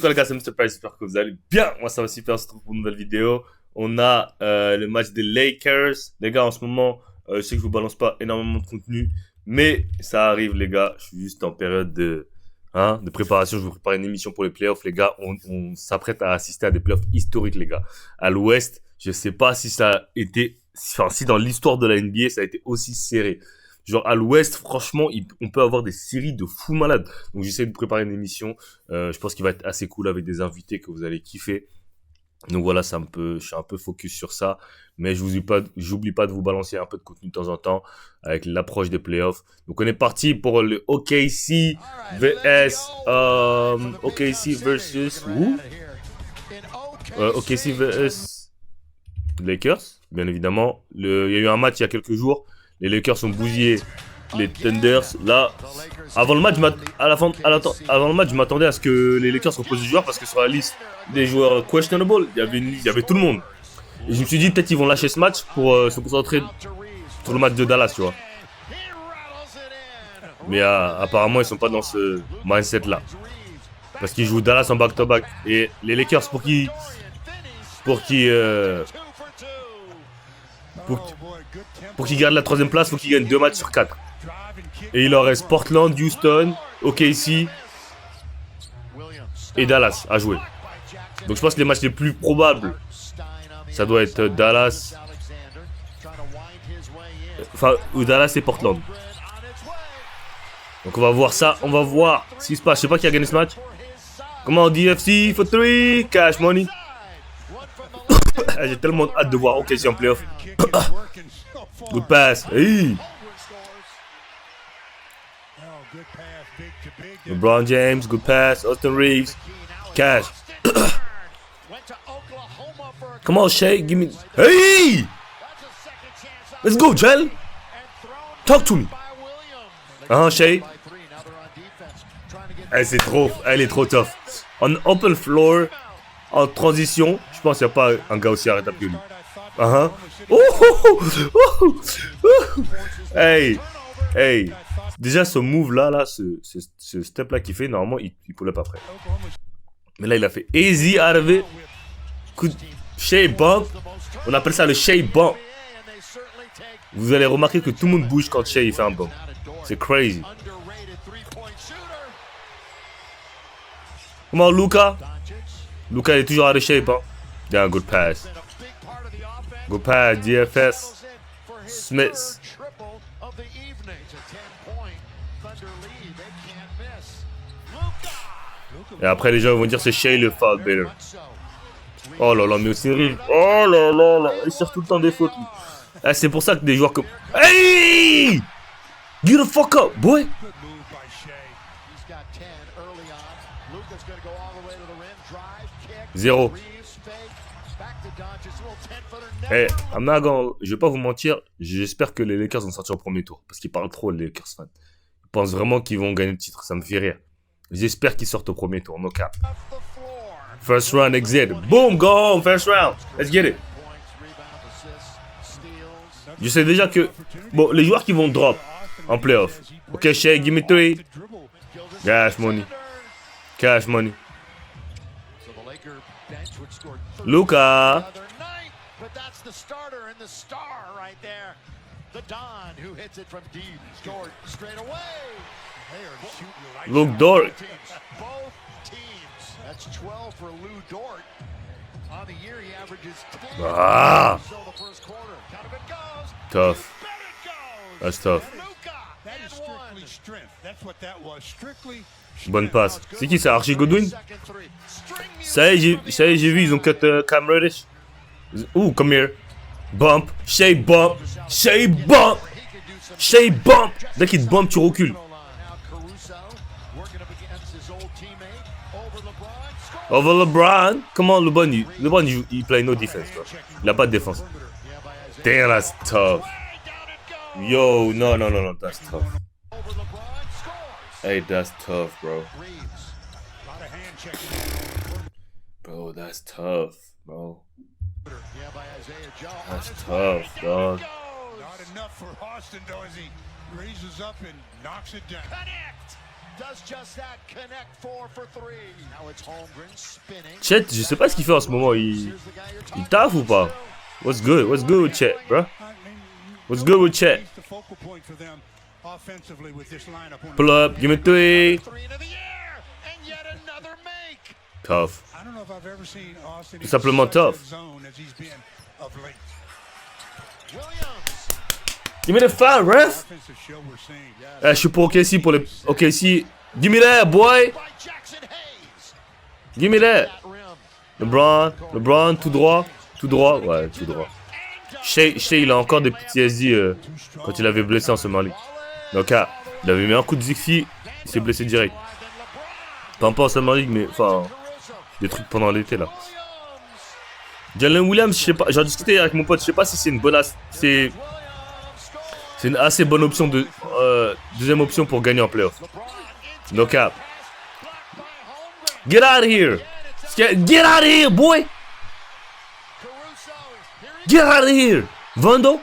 Les gars, c'est Mr. Price, j'espère que vous allez bien. Moi, ça va super, on se retrouve pour une nouvelle vidéo. On a le match des Lakers. Les gars, en ce moment, je sais que je vous balance pas énormément de contenu, mais ça arrive, les gars. Je suis juste en période de préparation. Je vous prépare une émission pour les playoffs, les gars. On s'apprête à assister à des playoffs historiques, les gars. À l'Ouest, je sais pas si ça a été, si dans l'histoire de la NBA, ça a été aussi serré. Genre à l'Ouest, franchement, on peut avoir des séries de fous malades. Donc j'essaie de préparer une émission. Je pense qu'il va être assez cool avec des invités que vous allez kiffer. Donc voilà, je suis un peu focus sur ça. Mais j'oublie pas de vous balancer un peu de contenu de temps en temps avec l'approche des playoffs. Donc on est parti pour le OKC versus who? OKC versus Lakers, bien évidemment. Il y a eu un match il y a quelques jours. Les Lakers ont bousillé les Thunders. Là, avant le match, je m'attendais à ce que les Lakers reposent des joueurs parce que sur la liste des joueurs questionable, il y avait tout le monde. Et je me suis dit, peut-être ils vont lâcher ce match pour se concentrer sur le match de Dallas, tu vois. Mais apparemment, ils sont pas dans ce mindset-là. Parce qu'ils jouent Dallas en back-to-back. Et les Lakers, pour qu'ils gardent la troisième place, il faut qu'ils gagnent 2 matchs sur 4. Et il leur reste Portland, Houston, OKC et Dallas à jouer. Donc je pense que les matchs les plus probables, ça doit être Dallas. Enfin, ou Dallas et Portland. Donc on va voir ça, on va voir ce qui se passe. Je sais pas qui a gagné ce match. Comment on dit FC for 3, cash money. J'ai tellement hâte de voir OKC en playoff. Good pass. Hey. LeBron James, good pass. Austin Reeves. Cash. Come on, Shea. Give me. Hey! Let's go, Jel. Talk to me. Shea. Elle est trop tough. On open floor. En transition, je pense qu'il n'y a pas un gars aussi arrêtable que lui. Hey. Déjà, ce move-là, ce step-là qu'il fait, normalement, il pull up après. Mais là, il a fait easy out of it. Coup de Shea bump. On appelle ça le Shea bump. Vous allez remarquer que tout le monde bouge quand Shea fait un bump. C'est crazy. Comment, Luka? Luka est toujours out of shape, hein? Yeah, good pass. Good pass, DFS. Smith. Et après, les gens vont dire c'est Shea le foul better. Oh là là, mais c'est horrible. Oh là là, il cherche tout le temps des fautes. C'est pour ça que des joueurs comme... Hey! Get the fuck up, boy! Zéro. Hey, je vais pas vous mentir, j'espère que les Lakers vont sortir au premier tour. Parce qu'ils parlent trop, les Lakers fans. Ils pensent vraiment qu'ils vont gagner le titre, ça me fait rire. J'espère qu'ils sortent au premier tour, no cap. First round exit. Boom, go home, first round. Let's get it. Je sais déjà que... Bon, les joueurs qui vont drop en playoff. Ok, Shea, give me 3. Cash money. Cash money. Luka. Luke Dort. Tough. That's tough. Bonne passe. C'est qui ça? Archie Goodwin? Ça y est, j'ai vu, ils ont cut Cam Reddish. Ouh, come here. Bump. Shea bump. Shea bump. Shea bump. Dès qu'il te bump, tu recules. Over LeBron. Comment LeBron, il play no defense, bro. Il a pas de défense. Damn, that's tough. Yo, no, that's tough. Hey, that's tough, bro. Bro, that's tough, bro. That's tough, dog. Not enough for Austin, though, as he raises up and knocks it down. Chet, je sais pas ce qu'il fait en ce moment. Il taffe ou pas? What's good? What's good with Chet, bro? What's good with Chet? Pull up, give me 3. Tough. Tout simplement tough. Give me the foul, ref. Je suis pour OKC pour les OKC. Give me that, boy. Give me that. LeBron, tout droit. Tout droit, ouais, tout droit. Shea, il a encore des petits SD quand il avait blessé en Summer League. Donc, il avait mis un coup de Zigfi, il s'est blessé direct. Pas en Summer League, mais enfin, des trucs pendant l'été là. Jalen Williams, je sais pas, j'en discutais avec mon pote, je sais pas si c'est une bonne, c'est une assez bonne option de deuxième option pour gagner en playoff. Donc, get out of here, get out of here, boy. Get out of here! Vando?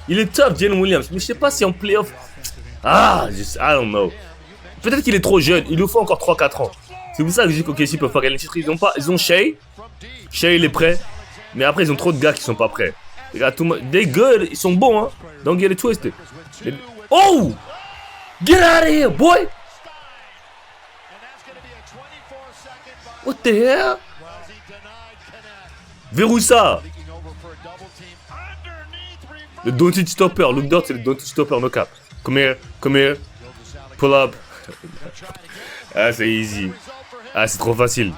Il est top, Jalen Williams. Mais je sais pas si en playoff. I don't know. Peut-être qu'il est trop jeune. Il nous faut encore 3-4 ans. C'est pour ça que je dis qu'OKC peuvent pas gagner le titre. Ils ont Shea. Shea, il est prêt. Mais après, ils ont trop de gars qui sont pas prêts. Les gars, they good. Ils sont bons, hein. Don't get it twisted. Oh! Get out of here, boy! What the hell? Verrouille ça. Le don't stopper. Look down, c'est le don't stopper, no cap. Come here. Pull up. C'est easy. C'est trop facile.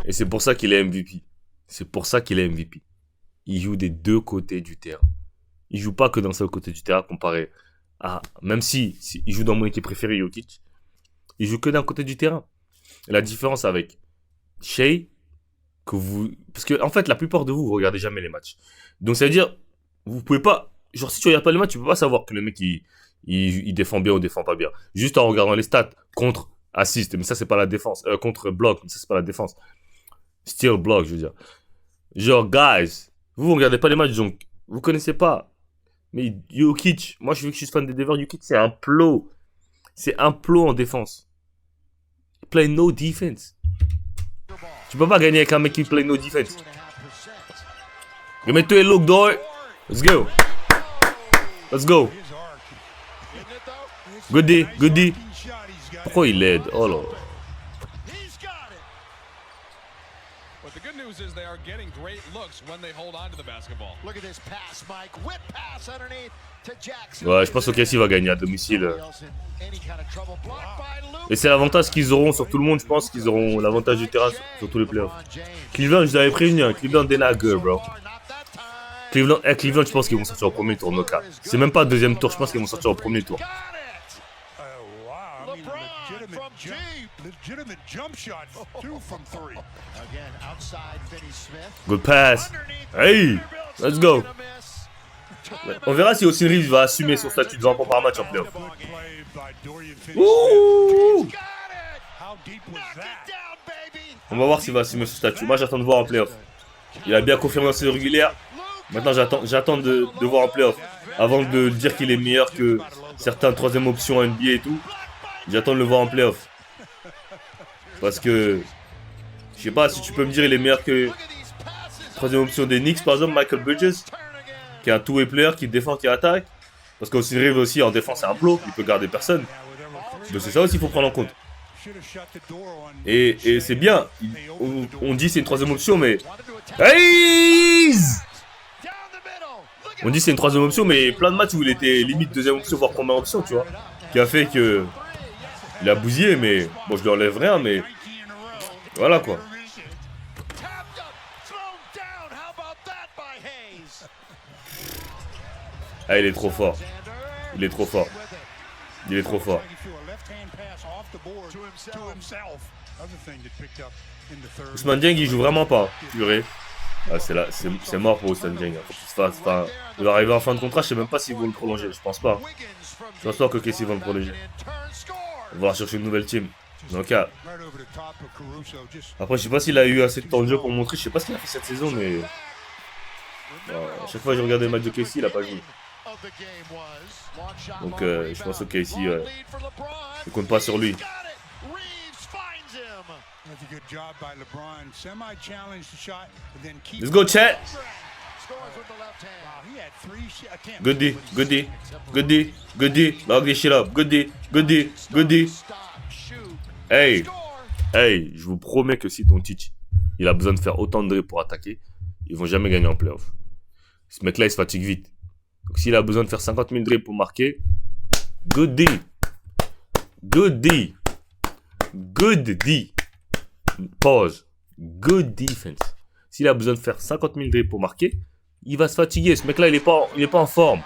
Et c'est pour ça qu'il est MVP. Il joue des deux côtés du terrain. Il joue pas que d'un seul côté du terrain comparé à... Même si il joue dans mon équipe préférée, Jokic. Il joue que d'un côté du terrain. Et la différence avec Shea, parce que en fait la plupart de vous regardez jamais les matchs. Donc ça veut dire, vous pouvez pas, genre si tu regardes pas les matchs, tu peux pas savoir que le mec il défend bien ou défend pas bien. Juste en regardant les stats, contre assist, mais ça c'est pas la défense. Contre block, mais ça c'est pas la défense. Steal block, je veux dire. Genre guys, vous regardez pas les matchs, donc vous connaissez pas. Mais Jokic, moi je suis fan des Denver, Jokic c'est un plot. C'est un plot en défense. Play no defense. Tu peux pas gagner avec un mec qui play no defense. Mets-toi et look, dog. Let's go. Good D. Pourquoi il aide? Oh là. Ouais, je pense que OKC va gagner à domicile. Et c'est l'avantage qu'ils auront sur tout le monde, je pense qu'ils auront l'avantage du terrain sur tous les playoffs. Cleveland, je l'avais prévenu, hein. Cleveland est la gueule, bro. Cleveland, je pense qu'ils vont sortir au premier tour, no cap. C'est même pas deuxième tour, je pense qu'ils vont sortir au premier tour. Good pass. Hey, let's go. On verra si Austin Reeves va assumer son statut de 20 points par match en playoff. Ouh! On va voir s'il va assumer son statut. Moi j'attends de voir en playoff. Il a bien confirmé en saison régulière. Maintenant j'attends de voir en playoff. Avant de dire qu'il est meilleur que certains troisième options NBA et tout. J'attends de le voir en playoff. Parce que je sais pas si tu peux me dire il est meilleur que troisième option des Knicks par exemple, Michael Bridges, qui est un two-way player, qui défend, qui attaque. Parce qu'Austin Reeves aussi en défense c'est un plot, il peut garder personne. Donc c'est ça aussi qu'il faut prendre en compte. Et c'est bien, on dit c'est une troisième option mais... Hey! On dit c'est une troisième option mais plein de matchs où il était limite deuxième option voire première option, tu vois. Qui a fait que... Il a bousillé mais... Bon je lui enlève rien mais... Voilà quoi. Ah il est trop fort. Il est trop fort. Ousmane Dieng il joue vraiment pas. Purée. Ah, c'est mort pour Ousmane Dieng. Il va arriver en fin de contrat, je sais même pas s'ils vont le prolonger. Je pense pas. Je pense pas que KC vont le prolonger. On va chercher une nouvelle team. Donc après je sais pas s'il a eu assez de temps de jeu pour montrer. Je sais pas ce qu'il a fait cette saison mais... À chaque fois que je regardais le match de Casey, il a pas joué. Donc je pense que Casey, je compte pas sur lui. Let's go, chat. Good D, good D, good D, good D. Log this shit up. Good D, good D, good D. Hey, hey, je vous promets que si Doncic, il a besoin de faire autant de dribbles pour attaquer, ils vont jamais gagner en playoff. Ce mec-là, il se fatigue vite. Donc s'il a besoin de faire 50 000 dribbles pour marquer, good D. Good D. Good D. Pause. Good defense. S'il a besoin de faire 50 000 dribbles pour marquer, il va se fatiguer. Ce mec-là, il est pas en forme.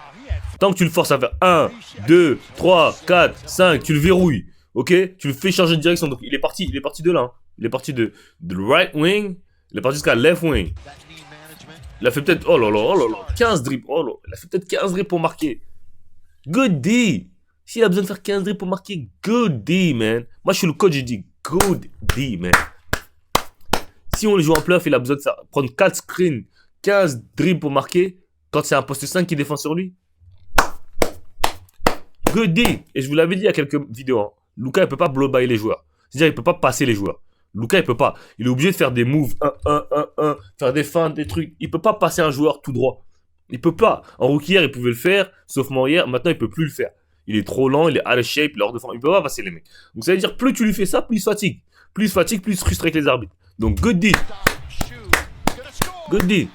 Tant que tu le forces à faire 1, 2, 3, 4, 5, tu le verrouilles. Ok? Tu le fais changer de direction. Donc il est parti de là. Hein. Il est parti de right wing. Il est parti jusqu'à left wing. Il a fait peut-être, 15 dribbles. Il a fait peut-être 15 dribbles pour marquer. Good D. S'il a besoin de faire 15 dribbles pour marquer, good D, man. Moi, je suis le coach, je dis good D, man. Si on le joue en playoff, il a besoin de prendre 4 screens, 15 dribbles pour marquer, quand c'est un poste 5 qui défend sur lui. Good D. Et je vous l'avais dit il y a quelques vidéos. Hein. Luka, il ne peut pas blow by les joueurs. C'est-à-dire, il ne peut pas passer les joueurs. Luka, il peut pas. Il est obligé de faire des moves 1, faire des feintes, des trucs. Il peut pas passer un joueur tout droit. Il peut pas. En rookie hier, il pouvait le faire, sauf hier. Maintenant, il peut plus le faire. Il est trop lent, il est out of shape, il est hors de forme. Il peut pas passer les mecs. Donc ça veut dire, plus tu lui fais ça, plus il se fatigue. Plus il se fatigue, plus il se frustre avec les arbitres. Donc, good D. Good D.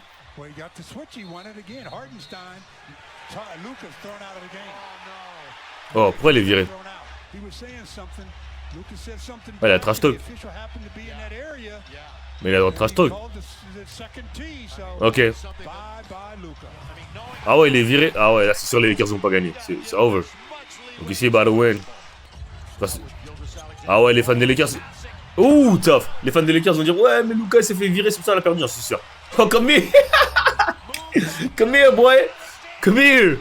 Oh, pourquoi il est viré? Ouais, il a trash talk. Mais il a le trash talk. Ok. Ah ouais, il est viré. Ah ouais, là c'est sûr les Lakers vont pas gagner. C'est over. Donc ici, by the win. Ah ouais, les fans des Lakers. Ouh, tough. Les fans des Lakers vont dire ouais, mais Luka s'est fait virer, c'est pour ça qu'on a perdu, c'est sûr. Oh, come here. Come here, boy. Come here.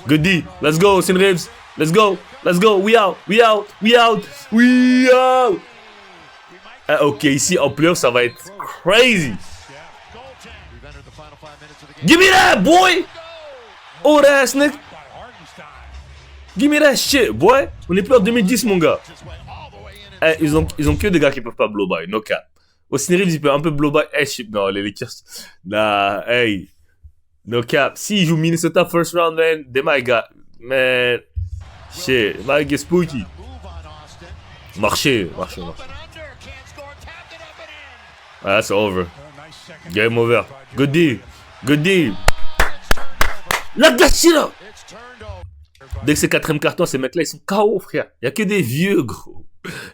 Good D. Let's go, Sin Ribs. Let's go. Let's go. We out. We out. We out. We out. Ah, ok, ici en playoff, ça va être crazy. Give me that, boy. Old ass nigga. Give me that shit, boy. On est plus en 2010, mon gars. Eh, ils ont que des gars qui peuvent pas blow by. No cap. Au Ciné Reeves, il peut un peu blow by. Eh, shit, non, les Lakers. Nah, hey. No cap. S'ils jouent Minnesota first round, man, they might got. Man. Shit, it might get spooky. Marché. Ah, c'est over. Game over. Good D. Good D. La gâchis là. Dès que c'est 4ème carton, ces mecs-là, ils sont KO, frère. Il n'y a que des vieux, gros.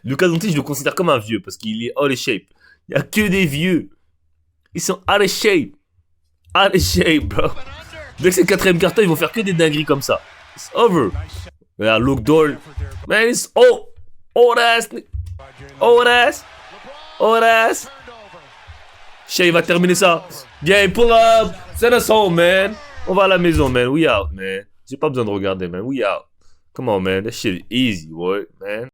Luka Doncic, je le considère comme un vieux parce qu'il est out of shape. Il n'y a que des vieux. Ils sont out of shape. Out of shape, bro. Dès que c'est 4ème carton, ils vont faire que des dingueries comme ça. It's over. Regarde, Luke Dort. Man, it's old. Old ass. Old ass. Old ass. Shea va terminer ça. Bien, pull up. Send us home, man. On va à la maison, man. We out, man. J'ai pas besoin de regarder, man. We out. Come on, man. That shit is easy, boy, man.